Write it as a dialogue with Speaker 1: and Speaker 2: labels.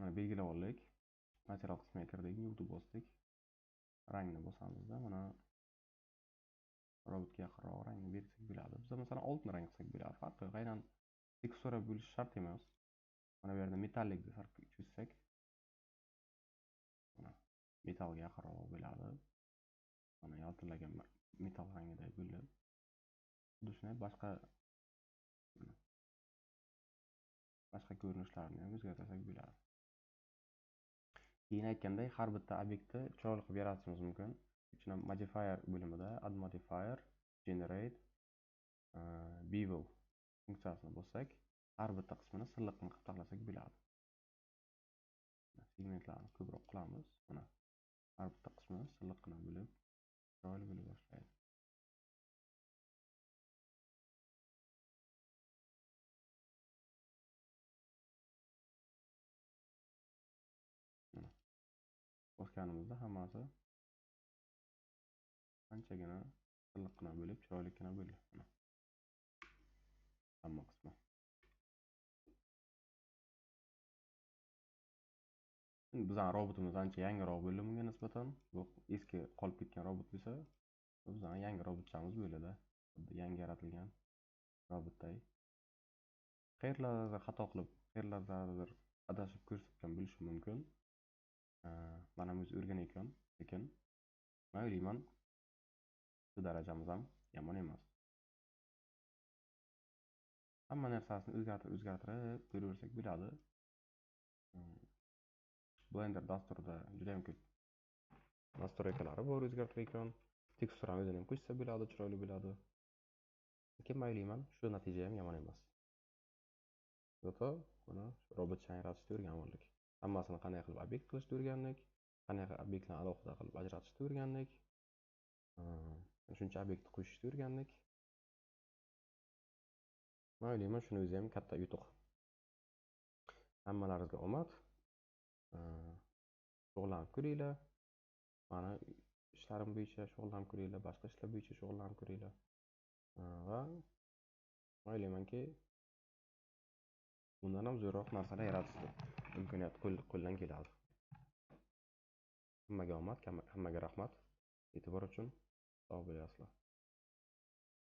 Speaker 1: Mana belgilab oldik. Material qismiga kirdik, new'ni bosdik. Rangni bosamizda, mana robotga yaqinroq rangni bersak bo'ladi. Biz masalan oltin rang qilsak bo'ladi. Farqi yo'q. Aynan tekstura bo'lishi shart emas. Mana bu yerda metallik deb chizsak, mana metallga yaqinroq bo'ladi. Mana yaltiragan metal rangida bo'lib. Xuddi shunday boshqa ko'rinishlarni ham o'zgartirsak bo'ladi. Keyin aytganday, har bitta obyektni chiroyli qilib yaratishimiz mumkin. Uchun modifier bo'limida add modifier, generate, bevel funksiyasini bossak, har bitta qismini silliq qilib taxlasak bo'ladi. Segmentlarni ko'proq qilamiz. Mana har bitta qismini silliqqina bo'lib, chiroyli bo'la boshlaydi. Mana bosganimizda hammasi anchagina silliqqina bo'lib, chiroylikkina bo'ldi. Mana hamma qismi. Bizning robotimiz ancha yangiroq bo'ldi bunga nisbatan. Bu eski qolib ketgan robot bo'lsa, bizning yangi robotchamiz bo'ladi. Yangi yaratilgan robotday. Qayerlarda xato qilib, qayerlardadir adashib ko'rsatgan bo'lishi mumkin. Mana biz o'rganayotgan, lekin men o'ylayman, shu darajamiz ham yomon emas. Hamma narsasini o'zgartirib ko'raversak bo'ladi. Blender dasturida juda ham ko'p nastroykalari bor o'zgartirayotgan. Teksturani o'zini ham qo'shsa bo'ladi, chiroyli bo'ladi. Lekin men o'ylayman, shu natija ham yomon emas. Zato buni robotchani yaratishni o'rganib oldik. Hammasini qanday qilib obyekt qilishni o'rgandik, qanday qilib obyektlarni alohida qilib ajratishni o'rgandik. Shuncha obyektni qo'shishni o'rgandik. Men o'ylayman, shuni o'zi ham katta yutuq. Hammalaringizga omad. Shug'ullanib ko'ringlar. Mana ishlarim bo'yicha shug'ullanib ko'ringlar, boshqa ishlar bo'yicha shug'ullanib ko'ringlar. Va men o'ylaymanki, bundan ham zo'rroq narsalar yaratishga imkoniyat qo'ldan keladi. Hammaga omad, hammaga rahmat. E'tibor uchun sog' bo'lasizlar.